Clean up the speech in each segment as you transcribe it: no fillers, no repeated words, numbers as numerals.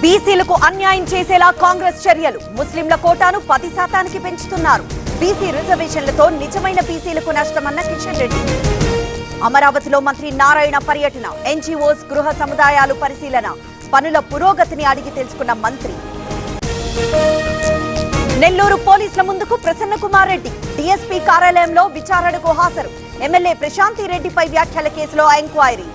బీసీలకు అన్యాయం చేసేలా కాంగ్రెస్ చర్యలు. ముస్లింల కోటాను 10% పెంచుతున్నారు. బీసీ రిజర్వేషన్లతో నిజమైన బీసీలకు నష్టమన్న కిషన్ రెడ్డి. అమరావతిలో మంత్రి నారాయణ పర్యటన. ఎన్జీఓస్ గృహ సముదాయాలు పరిశీలన. పనుల పురోగతిని అడిగి తెలుసుకున్న మంత్రి. నెల్లూరు పోలీసుల ముందుకు ప్రసన్న కుమార్ రెడ్డి. డీఎస్పీ కార్యాలయంలో విచారణకు హాజరు. ఎమ్మెల్యే ప్రశాంతి రెడ్డిపై వ్యాఖ్యల కేసులో ఎంక్వైరీ.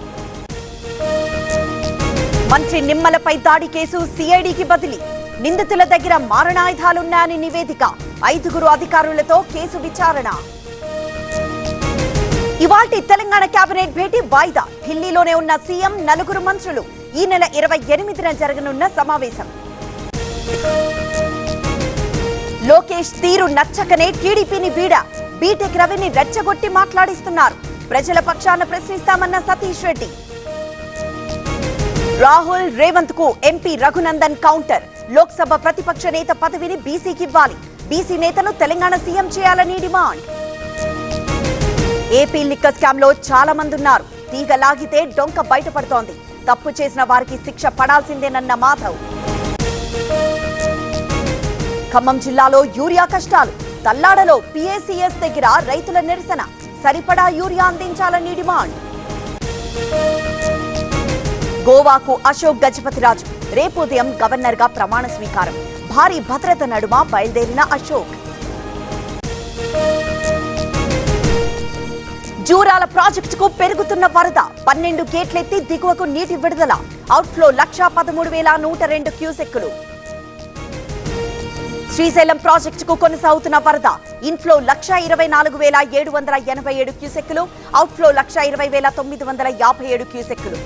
మంత్రి నిమ్మలపై దాడి కేసు సిఐడికి బదిలీ. నిందితుల దగ్గర మారణాయుధాలున్నాయని నివేదిక. 5 అధికారులతో కేసు విచారణ. ఇవాల్టి తెలంగాణ కేబినెట్ భేటీ వాయిదా. ఢిల్లీలోనే ఉన్న సీఎం, 4 మంత్రులు. ఈ నెల 28న జరగనున్న సమావేశం. లోకేష్ తీరు నచ్చకనే టీడీపీని వీడా. బీటెక్ రవిని రెచ్చగొట్టి మాట్లాడిస్తున్నారు. ప్రజల పక్షాన ప్రశ్నిస్తామన్న సతీష్ రెడ్డి. రాహుల్, రేవంత్ కు ఎంపీ రఘునందన్ కౌంటర్. లోక్సభ ప్రతిపక్ష నేత పదవిని బీసీకి ఇవ్వాలి. బీసీ నేతను తెలంగాణ సీఎం చేయాలని డిమాండ్. ఏపీ లిక్కర్ స్కామ్ లో చాలా మంది ఉన్నారు. తీగ లాగితే డొంక బయటపడుతోంది. తప్పు చేసిన వారికి శిక్ష పడాల్సిందేనన్న మాధవ్. ఖమ్మం జిల్లాలో యూరియా కష్టాలు. తల్లాడలో పీఏసీఎస్ దగ్గర రైతుల నిరసన. సరిపడా యూరియా అందించాలని డిమాండ్. గోవాకు అశోక్ గజపతిరాజు. రేపు ఉదయం గవర్నర్ గా ప్రమాణ స్వీకారం. భారీ భద్రత నడుమ బయలుదేరిన అశోక్. జూరాల ప్రాజెక్టుకు పెరుగుతున్న వరద. 12 గేట్లెత్తి దిగువకు నీటి విడుదల. అవుట్ఫ్లో 113,102 క్యూసెక్కులు. శ్రీశైలం ప్రాజెక్టుకు కొనసాగుతున్న వరద. ఇన్ఫ్లో 124,787 క్యూసెక్కులు. అవుట్ఫ్లో 120,957 క్యూసెక్కులు.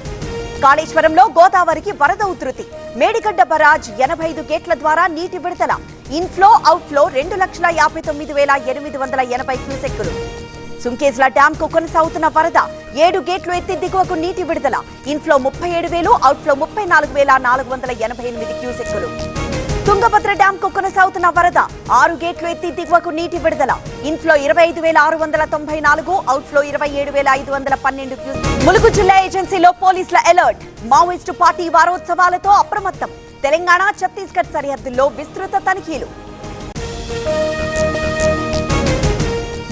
కాళేశ్వరంలో గోదావరికి వరద ఉధృతి. మేడిగడ్డ బరాజ్ 85 గేట్ల ద్వారా నీటి విడుదల. Inflow, outflow 2,59,880 క్యూసెక్కులు. సుంకేజ్ల డ్యామ్ కు కొనసాగుతున్న వరద. 7 గేట్లు ఎత్తి దిగువకు నీటి విడుదల. Inflow 37,000, outflow 34,488 క్యూసెక్కులు. తుంగభద్ర డ్యామ్ కు కొనసాగుతున్న వరద. 6 గేట్లు ఎత్తి దిగువకు నీటి విడుదల. Inflow 25,694, outflow 27,512 క్యూసెక్కులు. ములుగు జిల్లా ఏజెన్సీలో పోలీసుల అలర్ట్. మావోయిస్టు పార్టీ వారోత్సవాలతో అప్రమత్తం. తెలంగాణ, ఛత్తీస్గఢ్ సరిహద్దుల్లో విస్తృత తనిఖీలు.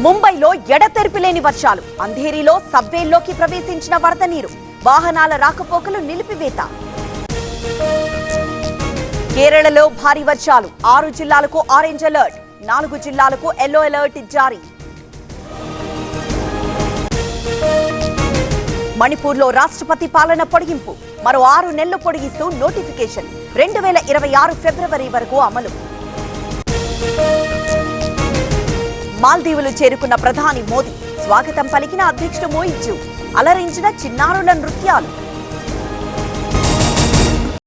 ముంబైలో ఎడతెరిపిలేని వర్షాలు. అంధేరిలో సబ్వేల్లోకి ప్రవేశించిన వరద నీరు. వాహనాల రాకపోకలు నిలిపివేత. కేరళలో భారీ వర్షాలు. 6 జిల్లాలకు ఆరెంజ్ అలర్ట్. 4 జిల్లాలకు ఎల్లో అలర్ట్ జారీ. మణిపూర్లో రాష్ట్రపతి పాలన పొడిగింపు. మరో 6 నెలలు పొడిగిస్తూ నోటిఫికేషన్. 2026 ఫిబ్రవరి వరకు అమలు. మాల్దీవులు చేరుకున్న ప్రధాని మోదీ. స్వాగతం పలికిన అధ్యక్షుడు మోయిజు. అలరించిన చిన్నారుల నృత్యాలు.